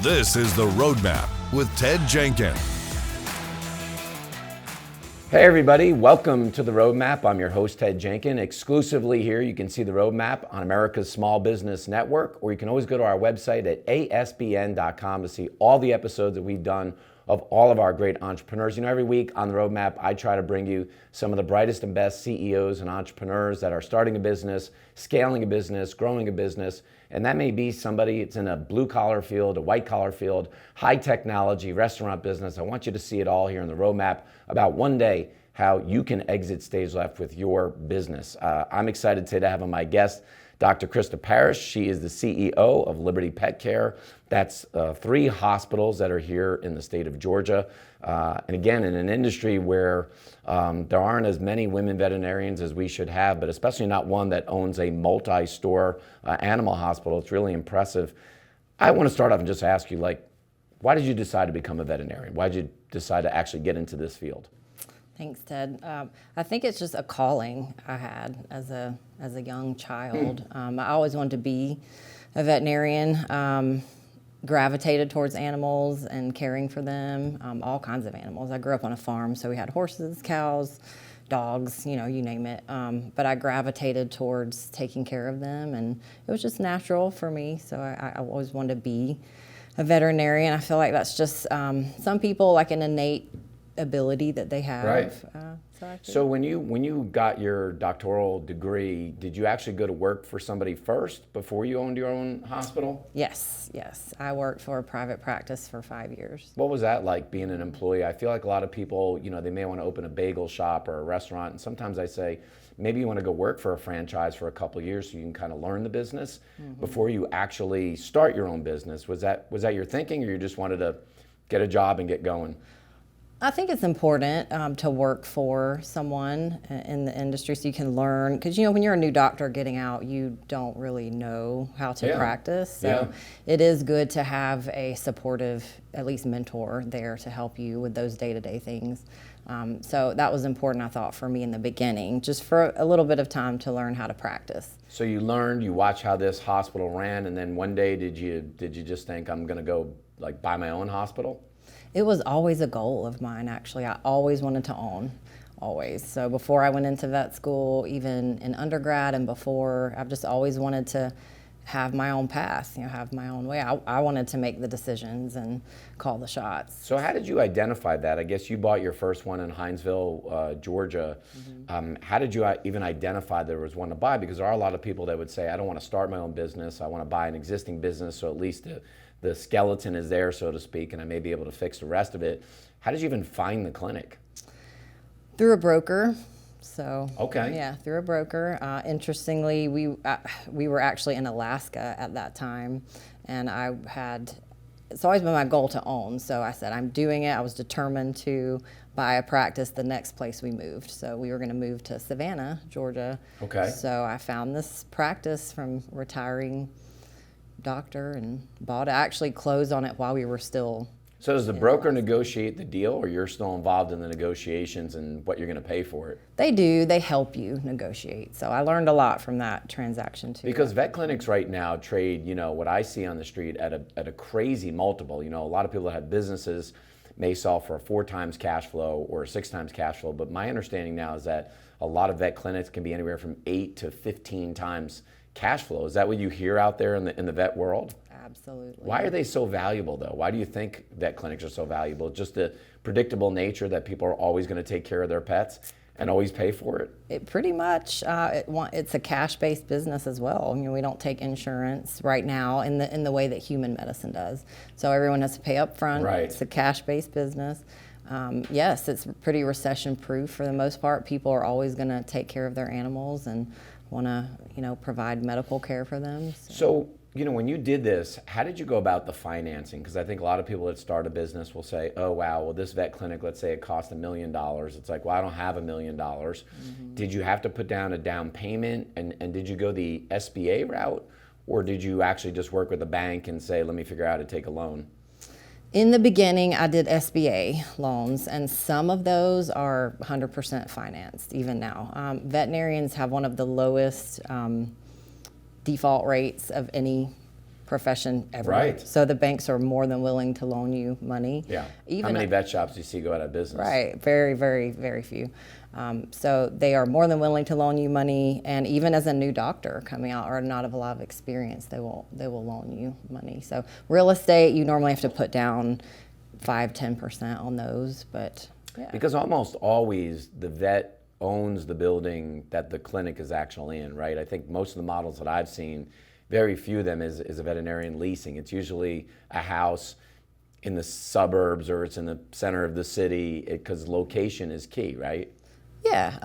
This is The Roadmap with Ted Jenkins. Hey everybody, welcome to The Roadmap. I'm your host, Ted Jenkins. Exclusively here, you can see The Roadmap on America's Small Business Network, or you can always go to our website at asbn.com to see all the episodes that we've done of all of our great entrepreneurs. You know, every week on The Roadmap, I try to bring you some of the brightest and best CEOs and entrepreneurs that are starting a business, scaling a business, growing a business. And that may be somebody that's in a blue-collar field, a white-collar field, high technology, restaurant business. I want you to see it all here in The Roadmap about one day how you can exit stage left with your business. I'm excited today to have on my guest, Dr. Christa Parrish. She is the CEO of Liberty Pet Care. That's 3 hospitals that are here in the state of Georgia. And again, in an industry where there aren't as many women veterinarians as we should have, but especially not one that owns a multi-store animal hospital. It's really impressive. I want to start off and just ask you, why did you decide to become a veterinarian? Why did you decide to actually get into this field? Thanks, Ted. I think it's just a calling I had as a young child. I always wanted to be a veterinarian, gravitated towards animals and caring for them, all kinds of animals. I grew up on a farm, so we had horses, cows, dogs, you name it. But I gravitated towards taking care of them, and it was just natural for me, so I always wanted to be a veterinarian. I feel like that's just some people, like an innate ability that they have. Right. So when you got your doctoral degree, did you actually go to work for somebody first before you owned your own hospital? Yes. I worked for a private practice for 5 years. What was that like, being an employee? I feel like a lot of people, they may want to open a bagel shop or a restaurant, and sometimes I say, maybe you want to go work for a franchise for a couple of years so you can kind of learn the business before you actually start your own business. Was that your thinking, or you just wanted to get a job and get going? I think it's important to work for someone in the industry so you can learn, because when you're a new doctor getting out, you don't really know how to practice. So it is good to have a supportive, at least mentor there to help you with those day-to-day things. So that was important, I thought, for me in the beginning, just for a little bit of time to learn how to practice. So you watched how this hospital ran, and then one day did you just think, I'm going to go buy my own hospital? It was always a goal of mine, actually. I always wanted to own, always. So before I went into vet school, even in undergrad and before, I've just always wanted to have my own path, have my own way. I wanted to make the decisions and call the shots. So how did you identify that? I guess you bought your first one in Hinesville, Georgia. How did you even identify there was one to buy? Because there are a lot of people that would say, I don't want to start my own business. I want to buy an existing business, so at least the skeleton is there, so to speak, and I may be able to fix the rest of it. How did you even find the clinic? Through a broker. So okay. Yeah, through a broker. Interestingly, we were actually in Alaska at that time, and it's always been my goal to own. So I said, I'm doing it. I was determined to buy a practice the next place we moved. So we were going to move to Savannah, Georgia. Okay. So I found this practice from retiring doctor and bought it. I actually closed on it while we were still. So does the broker negotiate the deal, or you're still involved in the negotiations and what you're going to pay for it? They do. They help you negotiate. So I learned a lot from that transaction too. Because vet clinics right now trade, what I see on the street at a crazy multiple. A lot of people that have businesses may sell for a 4 times cash flow or a 6 times cash flow. But my understanding now is that a lot of vet clinics can be anywhere from 8 to 15 times cash flow. Is that what you hear out there in the vet world? Absolutely. Why are they so valuable, though? Why do you think vet clinics are so valuable? Just the predictable nature that people are always going to take care of their pets and always pay for it? It pretty much. It's a cash-based business as well. We don't take insurance right now in the way that human medicine does. So everyone has to pay up front. Right. It's a cash-based business. Yes, it's pretty recession-proof for the most part. People are always going to take care of their animals and want to, provide medical care for them. So, when you did this, how did you go about the financing? Because I think a lot of people that start a business will say, oh, wow, well, this vet clinic, let's say it cost $1 million. It's like, well, I don't have $1 million. Did you have to put down a down payment? And did you go the SBA route? Or did you actually just work with a bank and say, let me figure out how to take a loan? In the beginning, I did SBA loans, and some of those are 100% financed even now. Veterinarians have one of the lowest default rates of any profession everywhere. Right. So the banks are more than willing to loan you money. Yeah. Even How many vet shops do you see go out of business? Right. Very, very, very few. So they are more than willing to loan you money, and even as a new doctor coming out or not have a lot of experience, they will loan you money. So real estate, you normally have to put down 5-10% on those, but yeah. Because almost always the vet owns the building that the clinic is actually in, right? I think most of the models that I've seen, very few of them is a veterinarian leasing. It's usually a house in the suburbs or it's in the center of the city because location is key, right? Yeah,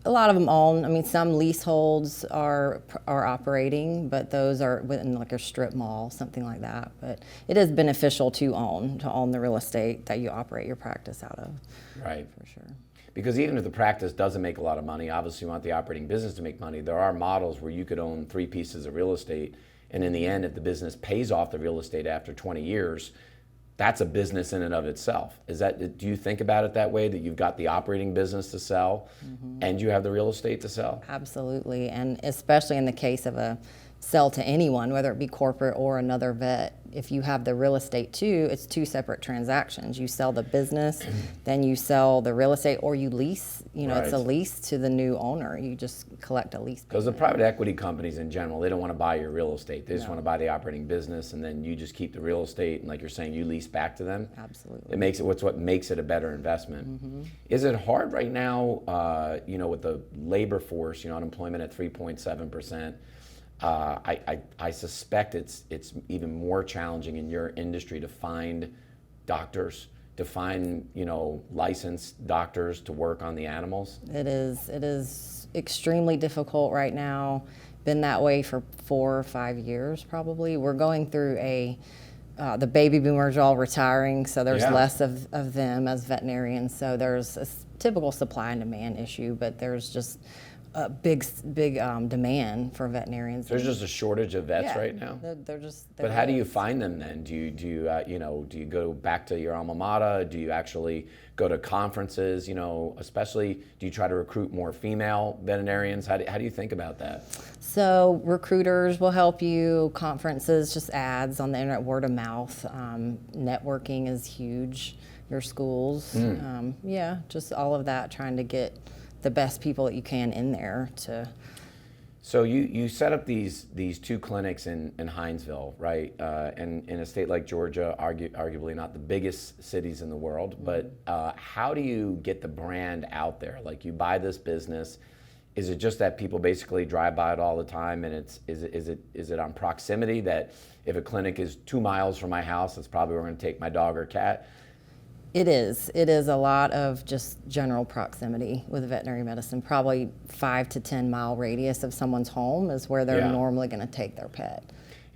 a lot of them own. I mean, some leaseholds are operating, but those are within like a strip mall, something like that. But it is beneficial to own the real estate that you operate your practice out of. Right. For sure. Because even if the practice doesn't make a lot of money, obviously you want the operating business to make money. There are models where you could own 3 pieces of real estate, and in the end, if the business pays off the real estate after 20 years, that's a business in and of itself. Do you think about it that way, that you've got the operating business to sell and you have the real estate to sell? Absolutely, and especially in the case of a sell to anyone, whether it be corporate or another vet, if you have the real estate too, it's 2 separate transactions. You sell the business, then you sell the real estate, or you lease. It's a lease to the new owner. You just collect a lease payment. Because the private equity companies in general, they don't want to buy your real estate. They just want to buy the operating business, and then you just keep the real estate, and like you're saying, you lease back to them. Absolutely. It makes it what makes it a better investment. Is it hard right now, with the labor force, unemployment at 3.7%? I suspect it's even more challenging in your industry to find doctors, to find licensed doctors to work on the animals. It is extremely difficult right now. Been that way for 4 or 5 years probably. We're going through the baby boomers are all retiring, so there's less of them as veterinarians. So there's a typical supply and demand issue, but there's just a big demand for veterinarians. There's just a shortage of vets right now. But how do you find them then? Do you go back to your alma mater? Do you actually go to conferences? Especially, do you try to recruit more female veterinarians? How do you think about that? So recruiters will help you. Conferences, just ads on the internet, word of mouth. Networking is huge. Your schools, just all of that. Trying to get the best people that you can in there to. So you set up these 2 clinics in Hinesville, right? And in a state like Georgia, arguably not the biggest cities in the world, but how do you get the brand out there? Like, you buy this business, is it just that people basically drive by it all the time, and is it on proximity, that if a clinic is 2 miles from my house, it's probably where I'm going to take my dog or cat? It is a lot of just general proximity with veterinary medicine. Probably 5 to 10 mile radius of someone's home is where they're normally going to take their pet.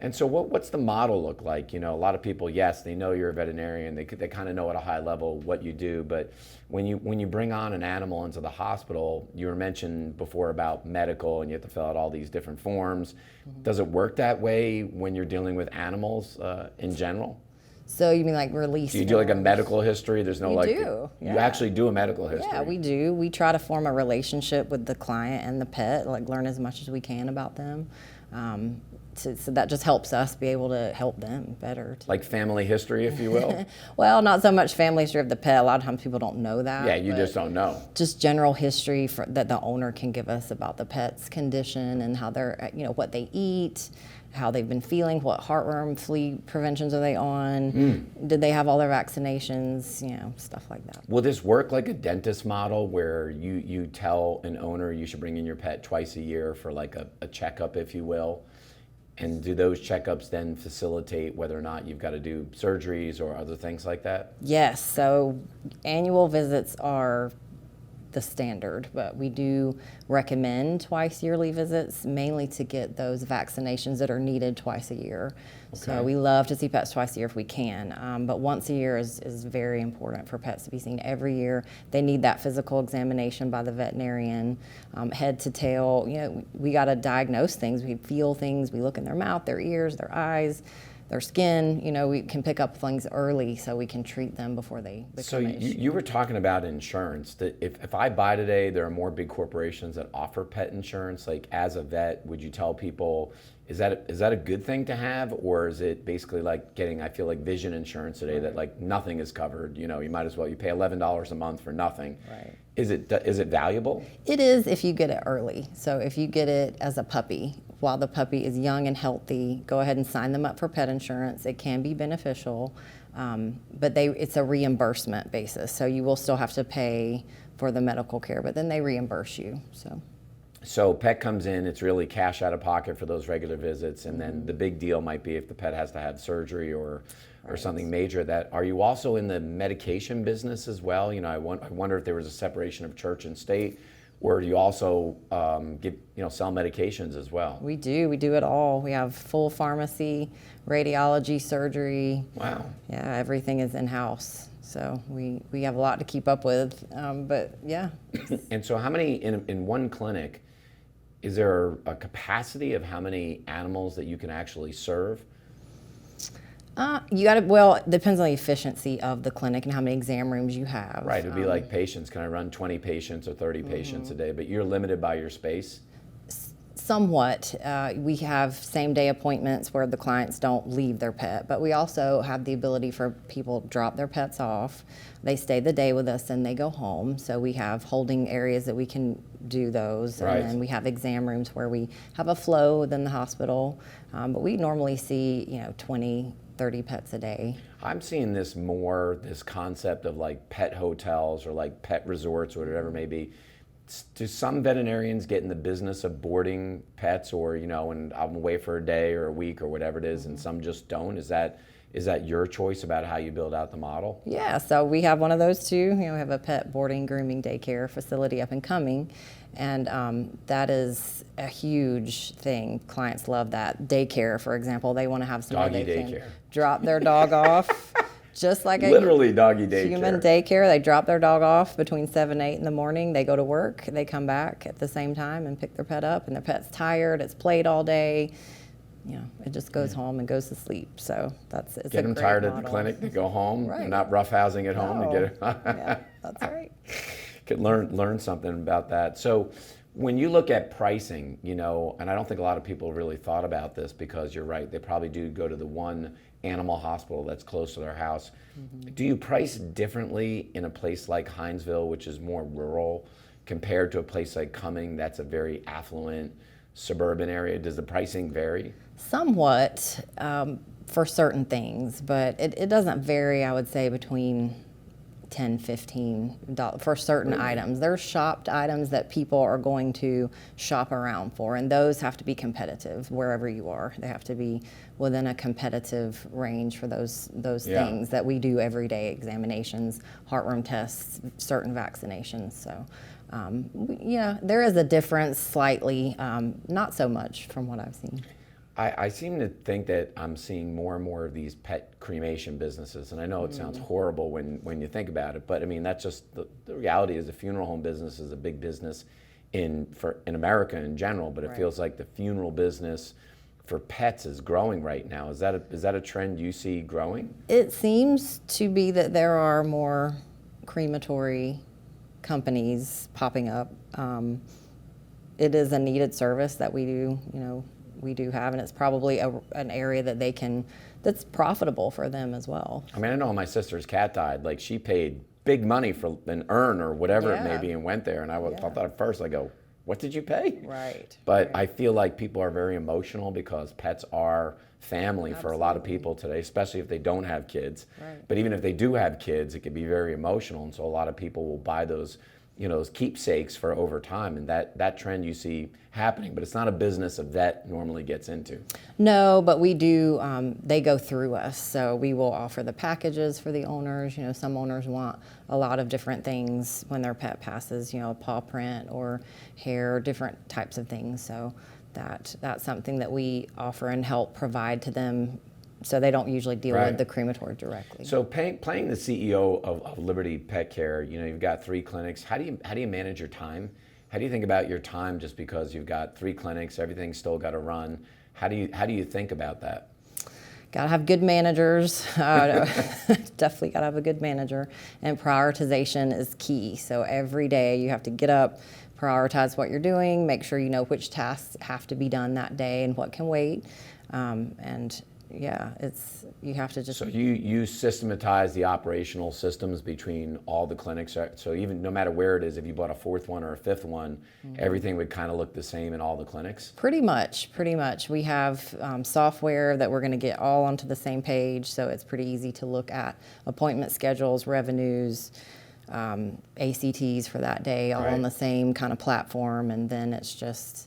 And so what's the model look like? A lot of people, yes, they know you're a veterinarian. They kind of know at a high level what you do. But when you bring on an animal into the hospital, you were mentioned before about medical, and you have to fill out all these different forms. Does it work that way when you're dealing with animals in general? So you mean like release? Do you do like a medical history? There's no do. You actually do a medical history. Yeah, we do. We try to form a relationship with the client and the pet, like learn as much as we can about them. So that just helps us be able to help them better. Like family history, if you will? Well, not so much family history of the pet. A lot of times people don't know that. Yeah, you just don't know. Just general history that the owner can give us about the pet's condition and how they're, what they eat, how they've been feeling, what heartworm, flea preventions are they on, did they have all their vaccinations, stuff like that. Will this work like a dentist model where you tell an owner you should bring in your pet twice a year for like a checkup, if you will? And do those checkups then facilitate whether or not you've got to do surgeries or other things like that? Yes, so annual visits are the standard, but we do recommend twice yearly visits, mainly to get those vaccinations that are needed twice a year. Okay. So we love to see pets twice a year if we can, but once a year is very important for pets to be seen every year. They need that physical examination by the veterinarian, head to tail. We got to diagnose things, we feel things, we look in their mouth, their ears, their eyes. their skin. We can pick up things early so we can treat them before they become So an issue. you were talking about insurance. That if I buy today, there are more big corporations that offer pet insurance. Like as a vet, would you tell people, is that a good thing to have, or is it basically like getting, I feel like vision insurance today that like nothing is covered? You might as well, you pay $11 a month for nothing. Right. Is it valuable? It is if you get it early. So if you get it as a puppy, while the puppy is young and healthy, go ahead and sign them up for pet insurance. It can be beneficial, but it's a reimbursement basis. So you will still have to pay for the medical care, but then they reimburse you. So pet comes in, it's really cash out of pocket for those regular visits, and then the big deal might be if the pet has to have surgery or something major. That are you also in the medication business as well? I wonder if there was a separation of church and state, or do you also sell medications as well? We do it all. We have full pharmacy, radiology, surgery. Wow. Yeah, everything is in-house. So we have a lot to keep up with, but yeah. And so how many, in one clinic, is there a capacity of how many animals that you can actually serve? It depends on the efficiency of the clinic and how many exam rooms you have. Right, it would be like patients. Can I run 20 patients or 30 patients a day? But you're limited by your space? Somewhat. We have same-day appointments where the clients don't leave their pet, but we also have the ability for people to drop their pets off. They stay the day with us and they go home. So we have holding areas that we can do those. Right. And then we have exam rooms where we have a flow within the hospital. But we normally see, 20, 30 pets a day. I'm seeing this concept of like pet hotels or like pet resorts or whatever it may be. Do some veterinarians get in the business of boarding pets, or and I'm away for a day or a week or whatever it is, and some just don't? Is that your choice about how you build out the model? Yeah, so we have one of those too. We have a pet boarding, grooming, daycare facility up and coming, and that is a huge thing. Clients love that. Daycare, for example, they want to have somewhere Doggy they daycare. can drop their dog off. Just like Literally doggy daycare. Human daycare. They drop their dog off between 7 and 8 in the morning. They go to work. They come back at the same time and pick their pet up, and their pet's tired. It's played all day. It just goes home and goes to sleep. So it's get them tired at the clinic. They go home. Right. They're not roughhousing at home. No. They get it. Yeah, that's right. Could learn something about that. So when you look at pricing, and I don't think a lot of people really thought about this, because you're right, they probably do go to the one animal hospital that's close to their house. Mm-hmm. Do you price differently in a place like Hinesville, which is more rural, compared to a place like Cumming that's a very affluent suburban area? Does the pricing vary? Somewhat for certain things, but it doesn't vary, I would say, between $10, $15 for certain items. There's shopped items that people are going to shop around for, and those have to be competitive wherever you are. They have to be within a competitive range for those things that we do everyday examinations, heartworm tests, certain vaccinations. So there is a difference slightly, not so much from what I've seen. I seem to think that I'm seeing more and more of these pet cremation businesses, and I know it sounds horrible when you think about it, but I mean, that's just the reality. Is the funeral home business is a big business in America in general, but it feels like the funeral business for pets is growing right now. Is that a trend you see growing? It seems to be that there are more crematory companies popping up. It is a needed service that we do have, and it's probably an area that that's profitable for them as well. I mean, I know my sister's cat died. Like, she paid big money for an urn or whatever it may be and went there, and I thought that at first, I go, what did you pay? Right. But I feel like people are very emotional because pets are family for a lot of people today, especially if they don't have kids. Right. But even if they do have kids, it can be very emotional, and so a lot of people will buy those those keepsakes for over time, and that trend you see happening, but it's not a business a vet normally gets into. No, but we do, they go through us, so we will offer the packages for the owners. Some owners want a lot of different things when their pet passes, a paw print or hair, different types of things, so that's something that we offer and help provide to them, so they don't usually deal with the crematory directly. So playing the CEO of Liberty Pet Care, you've got 3 clinics. How do you manage your time? How do you think about your time, just because you've got 3 clinics, everything's still got to run? How do you think about that? Gotta have good managers. Definitely gotta have a good manager. And prioritization is key. So every day you have to get up, prioritize what you're doing, make sure you know which tasks have to be done that day and what can wait. And yeah, you have to just. So you systematize the operational systems between all the clinics. So even no matter where it is, if you bought a fourth one or a fifth one, everything would kind of look the same in all the clinics? Pretty much. We have software that we're going to get all onto the same page, so it's pretty easy to look at appointment schedules, revenues, ACTs for that day, all on the same kind of platform, and then it's just.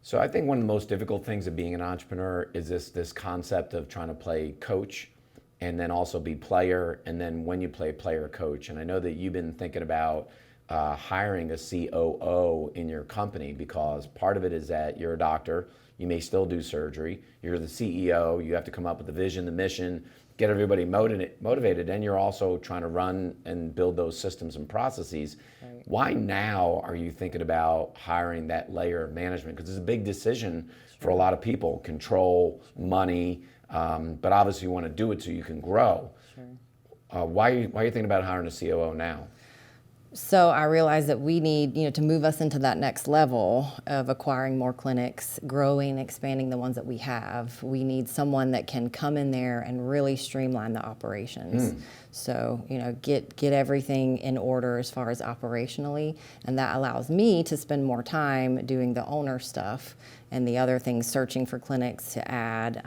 So I think one of the most difficult things of being an entrepreneur is this concept of trying to play coach and then also be player, and then when you play player coach. And I know that you've been thinking about hiring a COO in your company, because part of it is that you're a doctor, you may still do surgery, you're the CEO, you have to come up with the vision, the mission, get everybody motivated, and you're also trying to run and build those systems and processes. Right. Why now are you thinking about hiring that layer of management? Because it's a big decision for a lot of people, control, money, but obviously you want to do it so you can grow. Sure. Why are you thinking about hiring a COO now? So I realized that we need, to move us into that next level of acquiring more clinics, growing, expanding the ones that we have. We need someone that can come in there and really streamline the operations. So, get everything in order as far as operationally, and that allows me to spend more time doing the owner stuff and the other things, searching for clinics to add,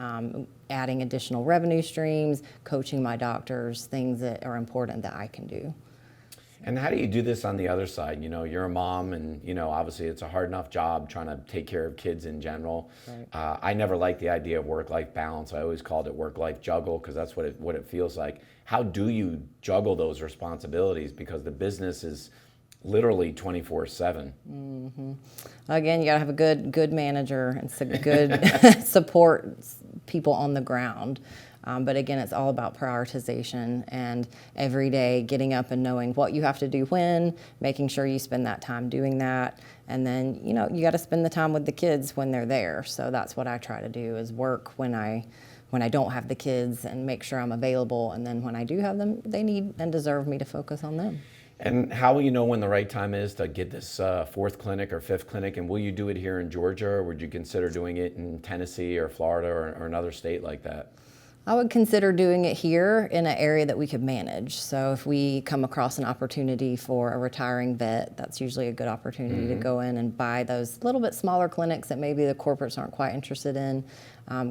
adding additional revenue streams, coaching my doctors, things that are important that I can do. And how do you do this on the other side? You're a mom, and obviously it's a hard enough job trying to take care of kids in general. Right. I never liked the idea of work-life balance. I always called it work-life juggle, because that's what it feels like. How do you juggle those responsibilities? Because the business is literally 24/7. Mm-hmm. Again, you gotta have a good manager and some good support people on the ground. But again, it's all about prioritization, and every day getting up and knowing what you have to do when, making sure you spend that time doing that. And then, you got to spend the time with the kids when they're there. So that's what I try to do, is work when I don't have the kids and make sure I'm available. And then when I do have them, they need and deserve me to focus on them. And how will you know when the right time is to get this fourth clinic or fifth clinic? And will you do it here in Georgia, or would you consider doing it in Tennessee or Florida or another state like that? I would consider doing it here in an area that we could manage. So if we come across an opportunity for a retiring vet, that's usually a good opportunity to go in and buy those little bit smaller clinics that maybe the corporates aren't quite interested in,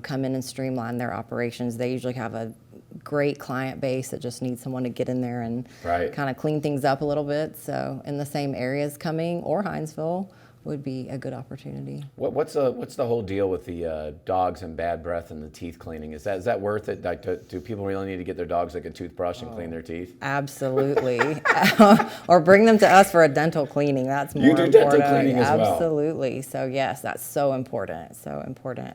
come in and streamline their operations. They usually have a great client base that just needs someone to get in there and kind of clean things up a little bit. So in the same areas, Cumming or Hinesville would be a good opportunity. What's the whole deal with the dogs and bad breath and the teeth cleaning? Is that worth it? Like, do people really need to get their dogs like a toothbrush and clean their teeth? Absolutely. Or bring them to us for a dental cleaning. That's more important. You do dental cleaning as well. Absolutely. So yes, that's so important. So important.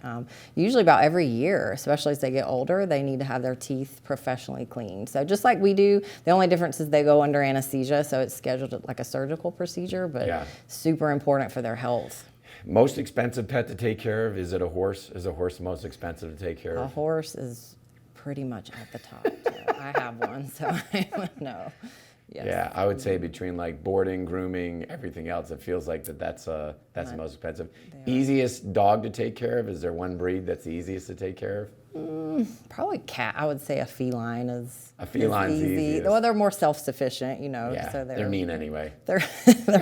Usually about every year, especially as they get older, they need to have their teeth professionally cleaned. So just like we do, the only difference is they go under anesthesia, so it's scheduled like a surgical procedure, but super important for their health. Most expensive pet to take care of? Is it a horse? Is a horse the most expensive to take care of? A horse is pretty much at the top. So I have one, so I don't know. Yes. Yeah, I would say between like boarding, grooming, everything else, it feels like that's the most expensive. Easiest dog to take care of? Is there one breed that's the easiest to take care of? Probably cat. I would say a feline is easy. Well, they're more self-sufficient, Yeah, so they're mean anyway. They're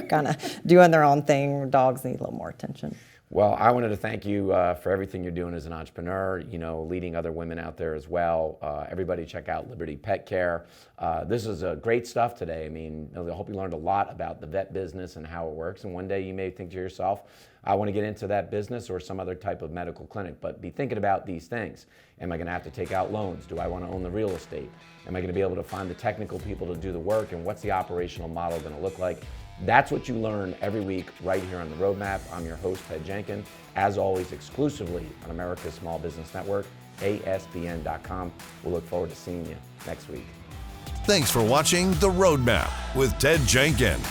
kind of doing their own thing. Dogs need a little more attention. Well, I wanted to thank you for everything you're doing as an entrepreneur, leading other women out there as well. Everybody check out Liberty Pet Care. This is great stuff today. I mean, I hope you learned a lot about the vet business and how it works. And one day you may think to yourself, I want to get into that business or some other type of medical clinic. But be thinking about these things. Am I going to have to take out loans? Do I want to own the real estate? Am I going to be able to find the technical people to do the work? And what's the operational model going to look like? That's what you learn every week right here on The Roadmap. I'm your host, Ted Jenkins. As always, exclusively on America's Small Business Network, ASBN.com. We'll look forward to seeing you next week. Thanks for watching The Roadmap with Ted Jenkins.